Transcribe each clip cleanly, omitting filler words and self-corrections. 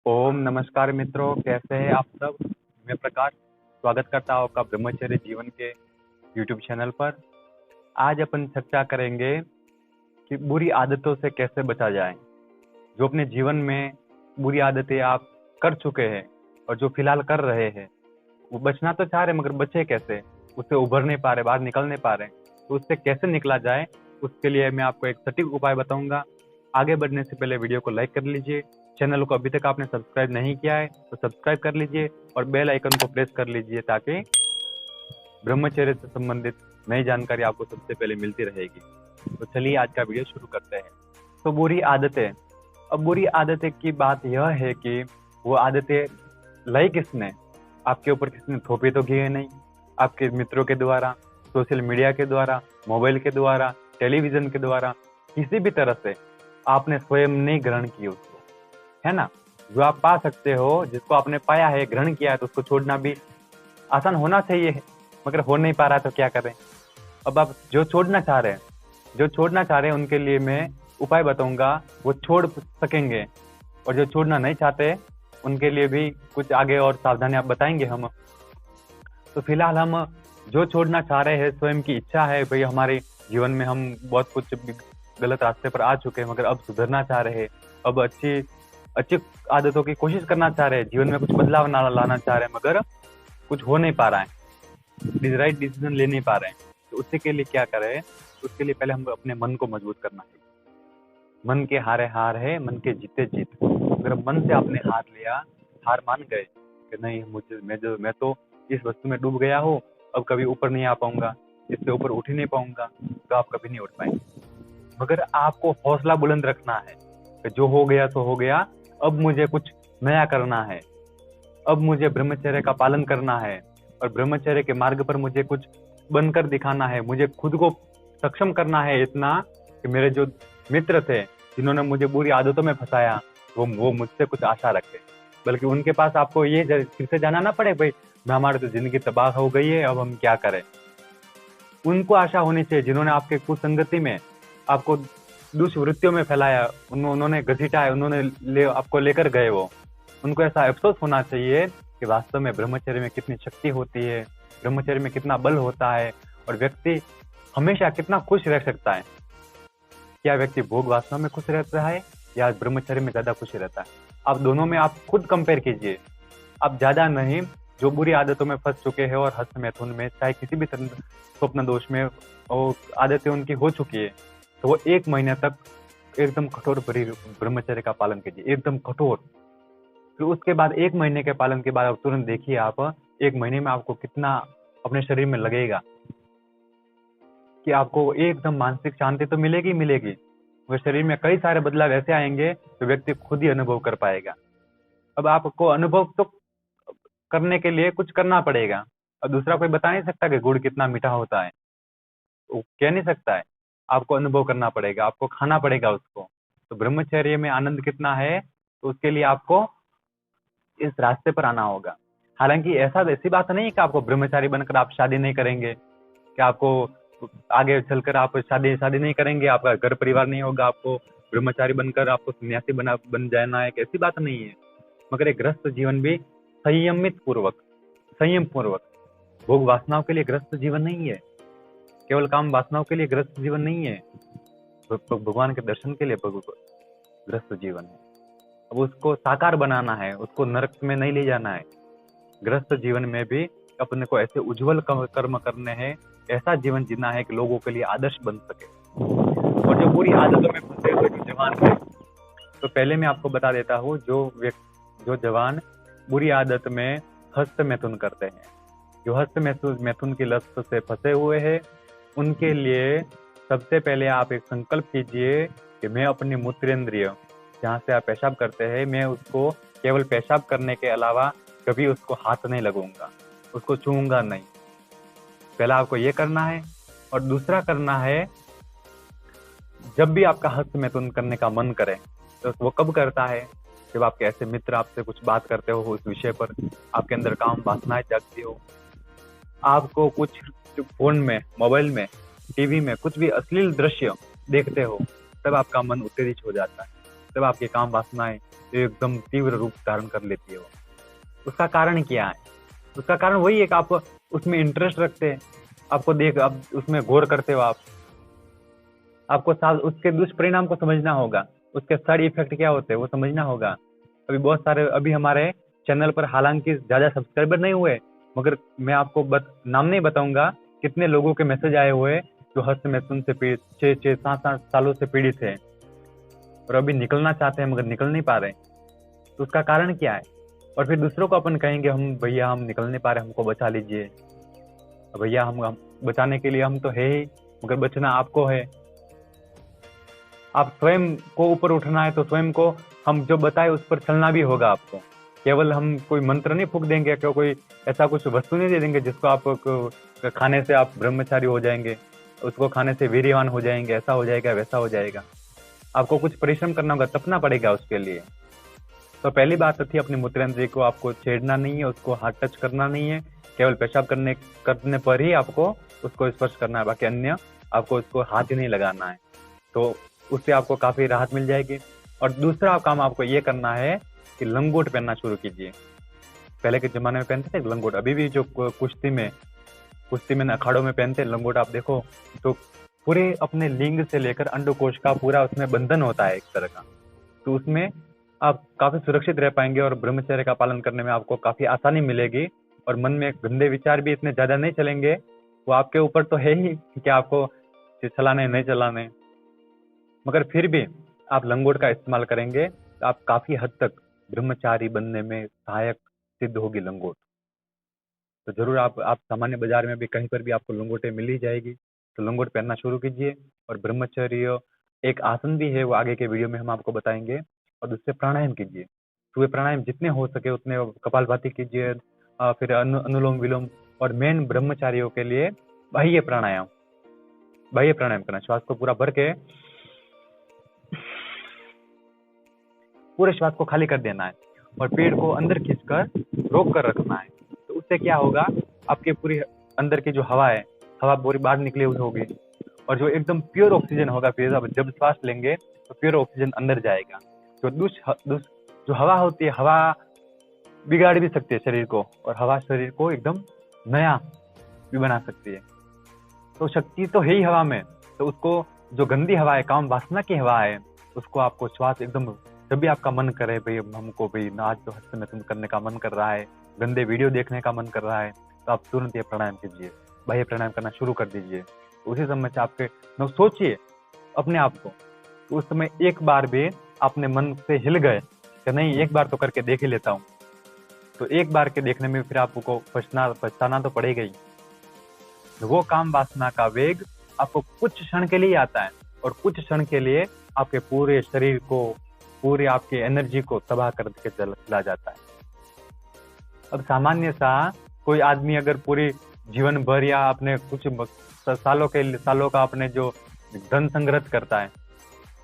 ओम नमस्कार मित्रों, कैसे हैं आप सब। मैं प्रकाश स्वागत करता हूँ आपका ब्रह्मचर्य जीवन के यूट्यूब चैनल पर। आज अपन चर्चा करेंगे कि बुरी आदतों से कैसे बचा जाए। जो अपने जीवन में बुरी आदतें आप कर चुके हैं और जो फिलहाल कर रहे हैं, वो बचना तो चाह रहे मगर बचे कैसे, उससे उभर नहीं पा रहे, बाहर निकल नहीं पा रहे। तो उससे कैसे निकला जाए, उसके लिए मैं आपको एक सटीक उपाय बताऊंगा। आगे बढ़ने से पहले वीडियो को लाइक कर लीजिए। चैनल को अभी तक आपने सब्सक्राइब नहीं किया है तो सब्सक्राइब कर लीजिए और बेल आइकन को प्रेस कर लीजिए ताकि ब्रह्मचर्य से संबंधित नई जानकारी आपको सबसे पहले मिलती रहेगी। तो चलिए आज का वीडियो शुरू करते हैं। तो बुरी आदतें। अब बुरी आदतें की बात यह है कि वो आदतें लाई किसने, आपके ऊपर किसने थोपी तो की है नहीं। आपके मित्रों के द्वारा, सोशल मीडिया के द्वारा, मोबाइल के द्वारा, टेलीविजन के द्वारा, किसी भी तरह से आपने स्वयं नहीं ग्रहण की उसको, है ना। जो आप पा सकते हो, जिसको आपने पाया है, ग्रहण किया है, तो उसको छोड़ना भी आसान होना चाहिए, मगर हो नहीं पा रहा तो क्या करें। अब आप जो छोड़ना चाह रहे हैं उनके लिए मैं उपाय बताऊंगा, वो छोड़ सकेंगे। और जो छोड़ना नहीं चाहते उनके लिए भी कुछ आगे और सावधानी आप बताएंगे हम। तो फिलहाल हम जो छोड़ना चाह रहे हैं, स्वयं की इच्छा है भाई, हमारे जीवन में हम बहुत कुछ गलत रास्ते पर आ चुके हैं मगर अब सुधरना चाह रहे हैं, अब अच्छी आदतों की कोशिश करना चाह रहे हैं, जीवन में कुछ बदलाव लाना चाह रहे हैं मगर कुछ हो नहीं पा रहा है, राइट डिसीजन ले नहीं पा रहे हैं। तो उसके के लिए क्या करें, उसके लिए पहले हम अपने मन को मजबूत करना है। मन के हारे हार है, मन के जीते जीत। अगर मन से आपने हार लिया, हार मान गए कि नहीं, मैं तो इस वस्तु में डूब गया हूँ, अब कभी ऊपर नहीं आ पाऊंगा, इससे ऊपर उठ ही नहीं पाऊंगा, तो आप कभी नहीं उठ पाएंगे। मगर आपको हौसला बुलंद रखना है कि जो हो गया तो हो गया, अब मुझे कुछ नया करना है, अब मुझे ब्रह्मचर्य का पालन करना है और ब्रह्मचर्य के मार्ग पर मुझे कुछ बनकर दिखाना है। मुझे खुद को सक्षम करना है इतना कि मेरे जो मित्र थे जिन्होंने मुझे बुरी आदतों में फंसाया, वो मुझसे कुछ आशा रखे, बल्कि उनके पास आपको ये फिर से जाना ना पड़े भाई हमारी तो जिंदगी तबाह हो गई है, अब हम क्या करें। उनको आशा होनी चाहिए जिन्होंने आपके कुसंगति में, आपको दुष्वृत्तियों में फैलाया, उन्होंने घसीटा है, उन्होंने आपको लेकर गए, वो उनको ऐसा अफसोस होना चाहिए कि वास्तव में ब्रह्मचर्य में कितनी शक्ति होती है, ब्रह्मचर्य में कितना बल होता है और व्यक्ति हमेशा कितना खुश रह सकता है। क्या व्यक्ति भोग वासना में खुश रहता है या ब्रह्मचर्य में ज्यादा खुश रहता है? आप दोनों में आप खुद कंपेयर कीजिए। आप ज्यादा नहीं, जो बुरी आदतों में फंस चुके हैं और हस्त मैथुन में, चाहे किसी भी तरह स्वप्न दोष में और आदतें उनकी हो चुकी है, तो वो 1 महीने तक एकदम कठोर ब्रह्मचर्य का पालन कीजिए, एकदम कठोर। फिर उसके बाद 1 महीने के पालन के बाद आप तुरंत देखिए, आप 1 महीने में आपको कितना अपने शरीर में लगेगा कि आपको एकदम मानसिक शांति तो मिलेगी मगर शरीर में कई सारे बदलाव ऐसे आएंगे तो व्यक्ति खुद ही अनुभव कर पाएगा। अब आपको अनुभव तो करने के लिए कुछ करना पड़ेगा, और दूसरा कोई बता नहीं सकता कि गुड़ कितना मीठा होता है, वो कह नहीं सकता है। आपको अनुभव करना पड़ेगा, आपको खाना पड़ेगा उसको। तो ब्रह्मचर्य में आनंद कितना है, तो उसके लिए आपको इस रास्ते पर आना होगा। हालांकि ऐसी बात नहीं है कि आपको ब्रह्मचारी बनकर आप शादी नहीं करेंगे, कि आपको आगे चलकर आप शादी नहीं करेंगे, आपका घर परिवार नहीं होगा, आपको ब्रह्मचारी बनकर आपको सन्यासी बन जाना है, ऐसी बात नहीं है। मगर एक ग्रस्त जीवन भी संयम पूर्वक, भोग वासनाओं के लिए ग्रस्त जीवन नहीं है, केवल काम वासनाओं के लिए ग्रस्त जीवन नहीं है, भगवान के दर्शन के लिए ग्रस्त जीवन है। अब उसको साकार बनाना है, उसको नरक में नहीं ले जाना है। ग्रस्त जीवन में भी अपने को ऐसे उज्जवल कर्म करने हैं, ऐसा जीवन जीना है कि लोगों के लिए आदर्श बन सके। और जो बुरी आदतों में फंसे हुए जो जवान है, तो पहले मैं आपको बता देता हूँ, जो जवान बुरी आदत में हस्त मैथुन करते हैं, जो हस्त मैथुन की लत से फंसे हुए हैं, उनके लिए सबसे पहले आप एक संकल्प कीजिए कि मैं अपनी मूत्रेंद्रिय, जहाँ से आप पेशाब करते हैं, मैं उसको केवल पेशाब करने के अलावा कभी उसको हाथ नहीं लगूंगा, उसको छूऊंगा नहीं। पहला आपको ये करना है। और दूसरा करना है, जब भी आपका हस्त मैथुन करने का मन करे, तो वो कब करता है, जब आपके ऐसे मित्र आपसे कुछ बात करते हो उस विषय पर, आपके अंदर काम वासनाएं जागती हो, आपको कुछ फोन में, मोबाइल में, टीवी में कुछ भी अश्लील दृश्य देखते हो, तब आपका मन उत्तेजित हो जाता है। तब आपकी काम वासनाएं एकदम तीव्र रूप धारण कर लेती है वो। उसका कारण क्या है? उसका कारण वही है कि आप उसमें इंटरेस्ट रखते हैं, आपको देख आप उसमें गौर करते हो, आपको उसके दुष्परिणाम को समझना होगा, उसके साइड इफेक्ट क्या होते हैं वो समझना होगा। अभी बहुत सारे अभी हमारे चैनल पर हालांकि ज्यादा सब्सक्राइबर नहीं हुए, मगर मैं आपको नाम नहीं बताऊंगा कितने लोगों के मैसेज आए हुए जो हस्त मैथुन से पीड़ित 6-7 सालों से पीड़ित है और अभी निकलना चाहते हैं मगर निकल नहीं पा रहे। तो उसका कारण क्या है? और फिर दूसरों को अपन कहेंगे हम भैया हम निकल नहीं पा रहे, हमको बचा लीजिए। भैया हम बचाने के लिए हम तो है ही, मगर बचना आपको है। आप स्वयं को ऊपर उठना है तो स्वयं को हम जो बताए उस पर चलना भी होगा आपको। केवल हम कोई मंत्र नहीं फूक देंगे, क्या कोई ऐसा कुछ वस्तु नहीं दे देंगे जिसको आप खाने से आप ब्रह्मचारी हो जाएंगे, उसको खाने से वीर्यवान हो जाएंगे, ऐसा हो जाएगा वैसा हो जाएगा। आपको कुछ परिश्रम करना होगा, तपना पड़ेगा उसके लिए। तो पहली बात थी अपनी मूत्रेंद्रिय को आपको छेड़ना नहीं है, उसको हाथ टच करना नहीं है, केवल पेशाब करने पर ही आपको उसको स्पर्श करना है, बाकी अन्य आपको उसको हाथ ही नहीं लगाना है। तो उससे आपको काफी राहत मिल जाएगी। और दूसरा काम आपको ये करना है कि लंगोट पहनना शुरू कीजिए। पहले के जमाने में पहनते थे लंगोट, अभी भी जो कुश्ती में अखाड़ों में पहनते लंगोट, आप देखो तो पूरे अपने लिंग से लेकर अंडकोश का पूरा उसमें बंधन होता है एक तरह का। तो उसमें आप काफी सुरक्षित रह पाएंगे और ब्रह्मचर्य का पालन करने में आपको काफी आसानी मिलेगी और मन में गंदे विचार भी इतने ज्यादा नहीं चलेंगे। वो आपके ऊपर तो है ही कि आपको चलाने नहीं चलाने, मगर फिर भी आप लंगोट का इस्तेमाल करेंगे तो आप काफी हद तक ब्रह्मचारी बनने में सहायक सिद्ध होगी लंगोट। तो जरूर आप सामान्य बाजार में भी कहीं पर भी आपको लंगोटें मिल ही जाएगी, तो लंगोट पहनना शुरू कीजिए। और ब्रह्मचर्य एक आसन भी है, वो आगे के वीडियो में हम आपको बताएंगे। और दूसरे प्राणायाम कीजिए, तो वे प्राणायाम जितने हो सके उतने, कपालभाति कीजिए, फिर अनुलोम विलोम, और मेन ब्रह्मचारियों के लिए बाह्य प्राणायाम करना। श्वास को पूरा भर के पूरे श्वास को खाली कर देना है और पेट को अंदर खींचकर रोक कर रखना है। तो उससे क्या होगा, आपके पूरी अंदर की जो हवा पूरी बाहर निकली हुई होगी और जो एकदम प्योर ऑक्सीजन होगा। फिर जब श्वास लेंगे तो प्योर ऑक्सीजन अंदर जाएगा। तो जो हवा होती है, हवा बिगाड़ भी सकती है शरीर को, और हवा शरीर को एकदम नया भी बना सकती है। तो शक्ति तो है ही हवा में। तो उसको, जो गंदी हवा है, काम वासना की हवा है, उसको आपको श्वास एकदम, जब भी आपका मन करे भाई हमको भाई आज तो हस्त मैथुन करने का मन कर रहा है, गंदे वीडियो देखने का मन कर रहा है, तो आप तुरंत ये प्राणायाम कीजिए, बाह्य प्राणायाम करना शुरू कर दीजिए। उसी समय से आपके सोचिए अपने आप को, तो उस समय एक बार भी अपने मन से हिल गए कि नहीं एक बार तो करके देख ही लेता हूँ, तो एक बार के देखने में फिर आपको पछताना तो पड़ेगा ही। वो काम वासना का वेग आपको कुछ क्षण के लिए आता है और कुछ क्षण के लिए आपके पूरे शरीर को, पूरी आपकी एनर्जी को तबाह करके चला जाता है। अब सामान्य सा कोई आदमी अगर पूरी जीवन भर या अपने कुछ सालों का अपने जो धन संग्रह करता है,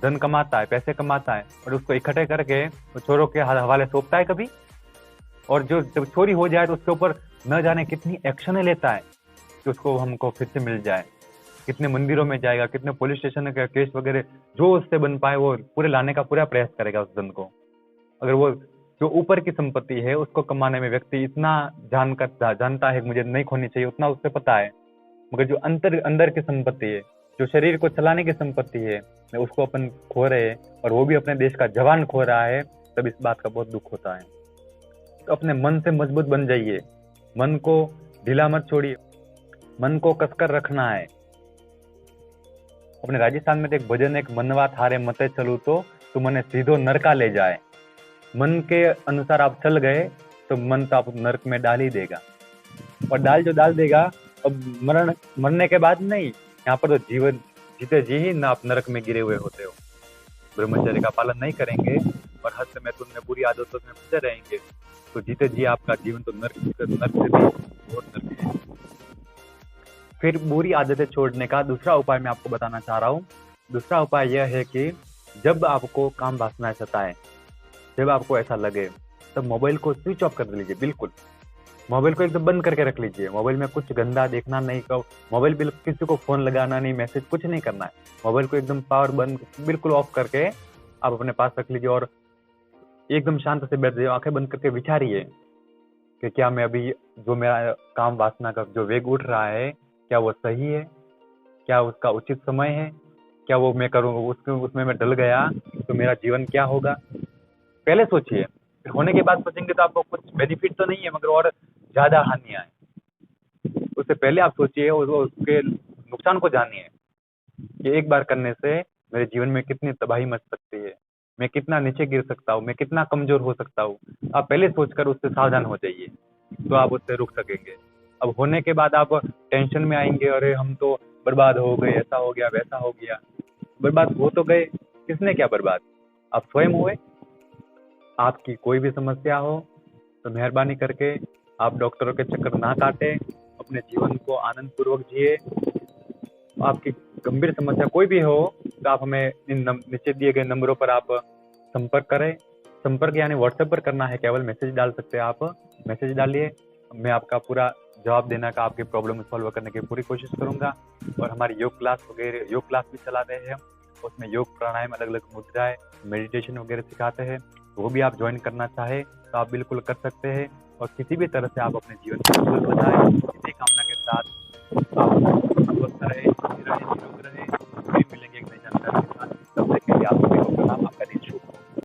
धन कमाता है, पैसे कमाता है, और उसको इकट्ठे करके चोरों के हवाले सौंपता है कभी, और जो जब चोरी हो जाए तो उसके ऊपर न जाने कितनी एक्शन लेता है कि उसको हमको फिर से मिल जाए, कितने मंदिरों में जाएगा, कितने पुलिस स्टेशन का केस वगैरह जो उससे बन पाए वो पूरे लाने का पूरा प्रयास करेगा उस धन को। अगर वो जो ऊपर की संपत्ति है उसको कमाने में व्यक्ति इतना जानता है मुझे नहीं खोनी चाहिए, उतना उससे पता है, मगर जो अंदर की संपत्ति है, जो शरीर को चलाने की संपत्ति है, उसको अपन खो रहे हैं, और वो भी अपने देश का जवान खो रहा है, तब इस बात का बहुत दुख होता है। तो अपने मन से मजबूत बन जाइए, मन को ढीला मत छोड़िए, मन को कसकर रखना है। अपने राजस्थान में एक भजन, एक मनवा थारे मते चलू तो तू मने सीधो नरका ले जाए। मन के अनुसार आप चल गए तो मन तो आप नरक में डाल ही देगा, और डाल देगा। अब मरने के बाद नहीं, यहाँ पर तो जीवन जीते जी ही ना आप नरक में गिरे हुए होते हो। ब्रह्मचर्य का पालन नहीं करेंगे और हस्त मैथुन में बुरी आदतों में फंसे रहेंगे तो जीते जी आपका जीवन तो नरक से भी बहुत नरक है। फिर बुरी आदतें छोड़ने का दूसरा उपाय मैं आपको बताना चाह रहा हूँ। दूसरा उपाय यह है कि जब आपको काम वासना सताए, जब आपको ऐसा लगे, तब मोबाइल को स्विच ऑफ कर लीजिए। बिल्कुल मोबाइल को एकदम बंद करके रख लीजिए। मोबाइल में कुछ गंदा देखना नहीं, मोबाइल किसी को फोन लगाना नहीं, मैसेज कुछ नहीं करना है। मोबाइल को एकदम पावर बंद बिल्कुल ऑफ करके आप अपने पास रख लीजिए और एकदम शांत से बैठ जाइए, आंखें बंद करके विचारिए कि क्या मैं अभी जो मेरा काम वासना का जो वेग उठ रहा है, क्या वो सही है, क्या उसका उचित समय है, क्या वो मैं करूँ उसमें मैं डल गया तो मेरा जीवन क्या होगा। पहले सोचिए, फिर होने के बाद सोचेंगे तो आपको कुछ बेनिफिट तो नहीं है मगर और ज़्यादा हानियाँ हैं। उससे पहले आप सोचिए और उसके नुकसान को जानिए कि एक बार करने से मेरे जीवन में कितनी तबाही मच सकती है, मैं कितना नीचे गिर सकता हूँ, मैं कितना कमज़ोर हो सकता हूँ। आप पहले सोचकर उससे सावधान हो जाइए, तो आप उससे रुक सकेंगे। अब होने के बाद आप टेंशन में आएंगे, अरे हम तो बर्बाद हो गए, ऐसा हो गया वैसा हो गया। बर्बाद हो तो गए, किसने क्या बर्बाद? आप स्वयं हुए। आपकी कोई भी समस्या हो तो मेहरबानी करके आप डॉक्टरों के चक्कर ना काटें, अपने जीवन को आनंद पूर्वक जिए। आपकी गंभीर समस्या कोई भी हो तो आप हमें नीचे दिए गए नंबरों पर आप संपर्क करें। संपर्क यानी व्हाट्सएप पर करना है, केवल मैसेज डाल सकते हैं आप। मैसेज डालिए, मैं आपका पूरा जवाब देने का, आपकी प्रॉब्लम सॉल्व करने की पूरी कोशिश करूंगा। और हमारी योग क्लास वगैरह योग क्लास भी चला रहे हैं, उसमें योग प्राणायाम, अलग अलग मुद्राएं, मेडिटेशन वगैरह सिखाते हैं। वो भी आप ज्वाइन करना चाहे तो आप बिल्कुल कर सकते हैं। और किसी भी तरह से आप अपने जीवन को सुंदर बनाएं, इसी कामना के साथ